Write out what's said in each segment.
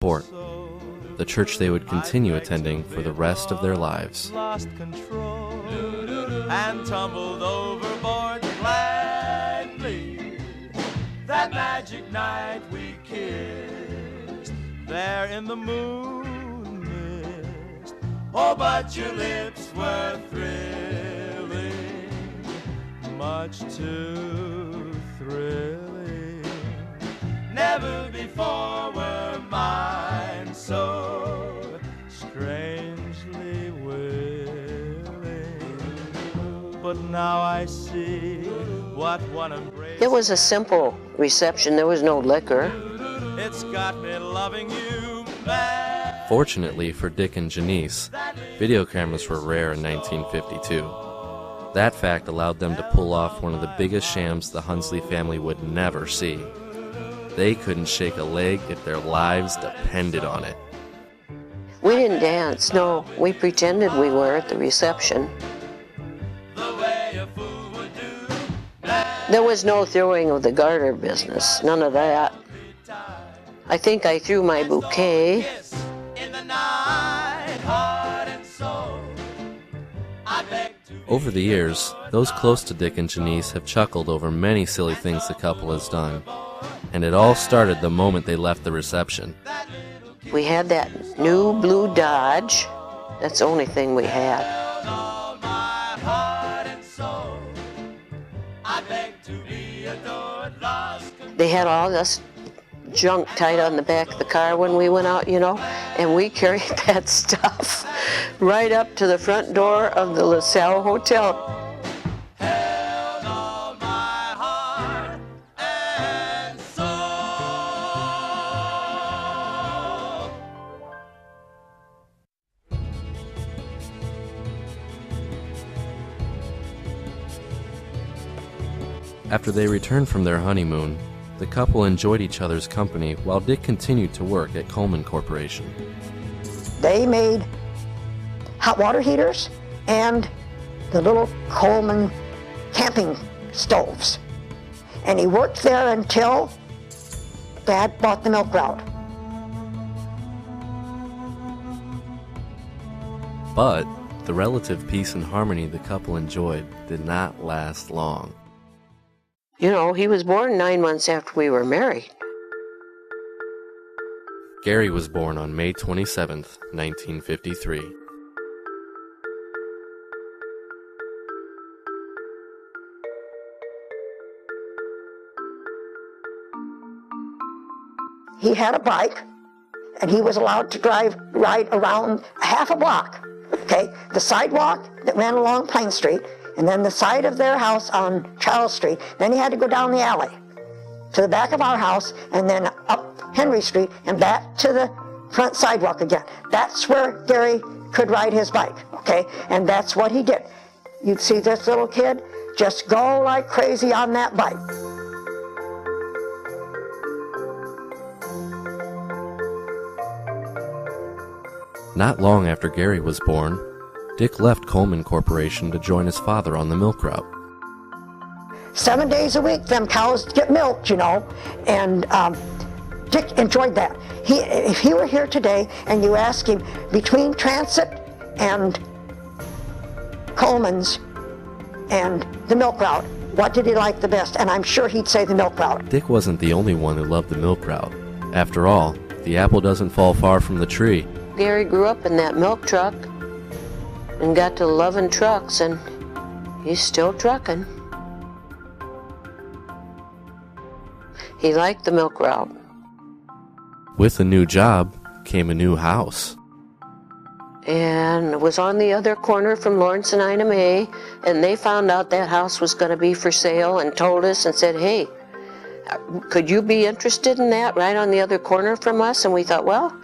Port, the church they would continue attending for the rest of their lives. Lost control and tumbled overboard gladly. That magic night we kissed there in the moon mist. Oh, but your lips were thrilling, much too thrilling. Never before were mine so strangely willing. But now I see what one embrace. It was a simple reception. There was no liquor. It's got me loving you back. Fortunately for Dick and Janice, video cameras were rare in 1952. That fact allowed them to pull off one of the biggest shams the Hunsley family would never see. They couldn't shake a leg if their lives depended on it. We didn't dance, no. We pretended we were at the reception. There was no throwing of the garter business, none of that. I think I threw my bouquet. Over the years, those close to Dick and Janice have chuckled over many silly things the couple has done. And it all started the moment they left the reception. We had that new blue Dodge. That's the only thing we had. They had all this junk tied on the back of the car when we went out, you know, and we carried that stuff right up to the front door of the LaSalle Hotel. After they returned from their honeymoon, the couple enjoyed each other's company while Dick continued to work at Coleman Corporation. They made hot water heaters and the little Coleman camping stoves. And he worked there until Dad bought the milk route. But the relative peace and harmony the couple enjoyed did not last long. You know, he was born 9 months after we were married. Gary was born on May 27th, 1953. He had a bike, and he was allowed to ride around half a block, okay? The sidewalk that ran along Plain Street, and then the side of their house on Charles Street. Then he had to go down the alley to the back of our house, and then up Henry Street, and back to the front sidewalk again. That's where Gary could ride his bike, okay? And that's what he did. You'd see this little kid just go like crazy on that bike. Not long after Gary was born, Dick left Coleman Corporation to join his father on the milk route. 7 days a week, them cows get milked, you know, and Dick enjoyed that. If he were here today and you ask him between Transit and Coleman's and the milk route, what did he like the best? And I'm sure he'd say the milk route. Dick wasn't the only one who loved the milk route. After all, the apple doesn't fall far from the tree. Gary grew up in that milk truck and got to loving trucks, and he's still trucking. He liked the milk route. With a new job came a new house. And it was on the other corner from Lawrence and Ina May, and they found out that house was going to be for sale and told us and said, hey, could you be interested in that right on the other corner from us? And we thought, well,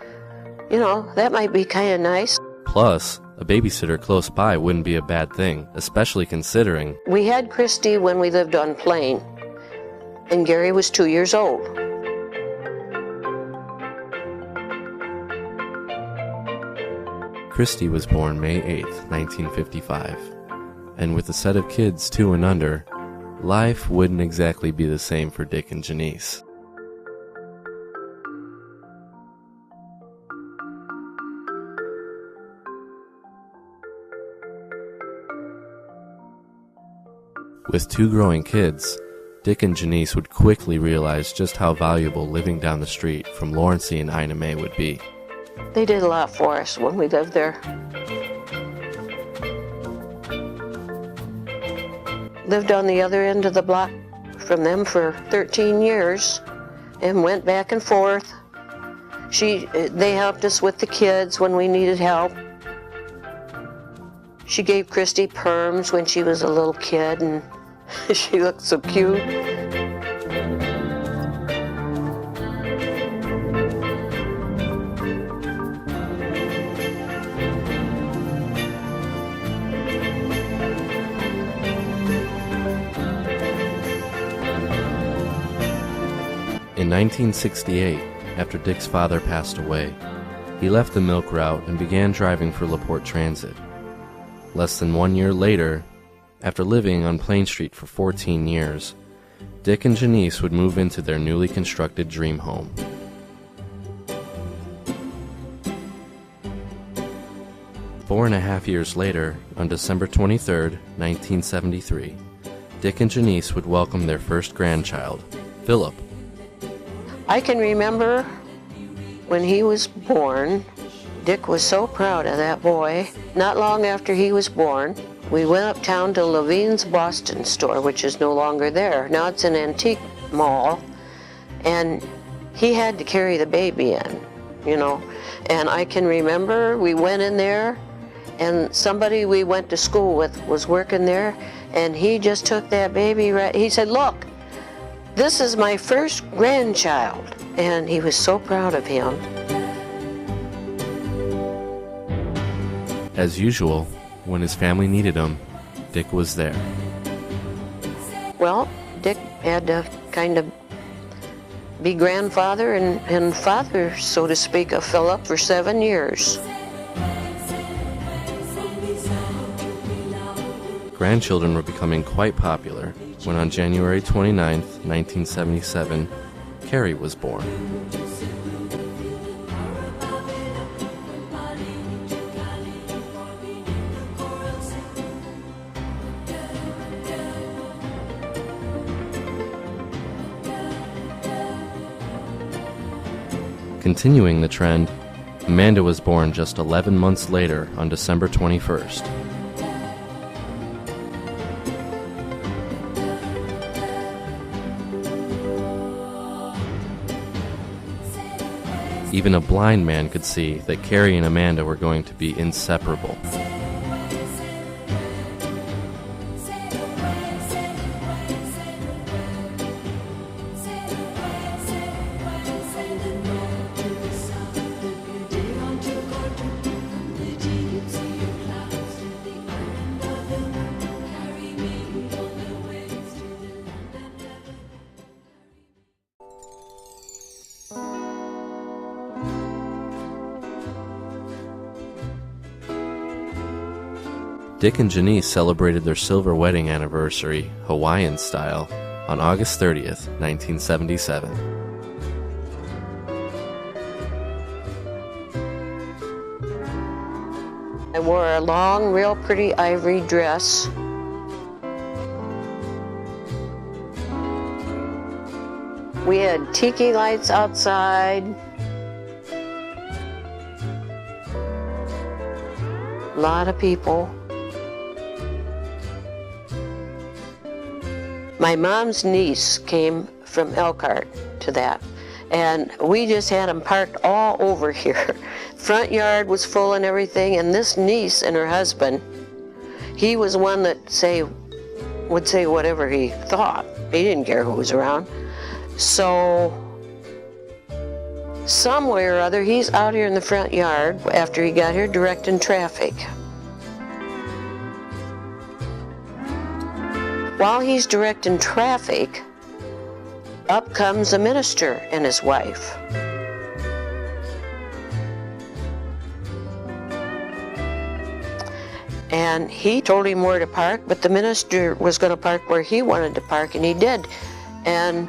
you know, that might be kind of nice. Plus, a babysitter close by wouldn't be a bad thing, especially considering we had Christy when we lived on Plain, and Gary was 2 years old. Christy was born May 8th, 1955, and with a set of kids 2 and under, life wouldn't exactly be the same for Dick and Janice. With 2 growing kids, Dick and Janice would quickly realize just how valuable living down the street from Lawrence and Ina Mae would be. They did a lot for us when we lived there. Lived on the other end of the block from them for 13 years and went back and forth. They helped us with the kids when we needed help. She gave Christy perms when she was a little kid, and she looked so cute. In 1968, after Dick's father passed away, he left the milk route and began driving for LaPorte Transit. Less than 1 year later, after living on Plain Street for 14 years, Dick and Janice would move into their newly constructed dream home. Four and a half years later, on December 23, 1973, Dick and Janice would welcome their first grandchild, Philip. I can remember when he was born. Dick was so proud of that boy. Not long after he was born, we went uptown to Levine's Boston store, which is no longer there. Now it's an antique mall, and he had to carry the baby in, you know. And I can remember we went in there, and somebody we went to school with was working there, and he just took that baby right. He said, "Look, this is my first grandchild," and he was so proud of him. As usual, when his family needed him, Dick was there. Well, Dick had to kind of be grandfather and father, so to speak, of Philip for 7 years. Grandchildren were becoming quite popular when on January 29, 1977, Carrie was born. Continuing the trend, Amanda was born just 11 months later on December 21st. Even a blind man could see that Carrie and Amanda were going to be inseparable. Dick and Janice celebrated their silver wedding anniversary, Hawaiian style, on August 30th, 1977. I wore a long, real pretty ivory dress. We had tiki lights outside. A lot of people. My mom's niece came from Elkhart to that, and we just had them parked all over here. Front yard was full and everything, and this niece and her husband, he was one that would say whatever he thought. He didn't care who was around. So some way or other, he's out here in the front yard after he got here directing traffic. While he's directing traffic, up comes a minister and his wife. And he told him where to park, but the minister was going to park where he wanted to park, and he did. And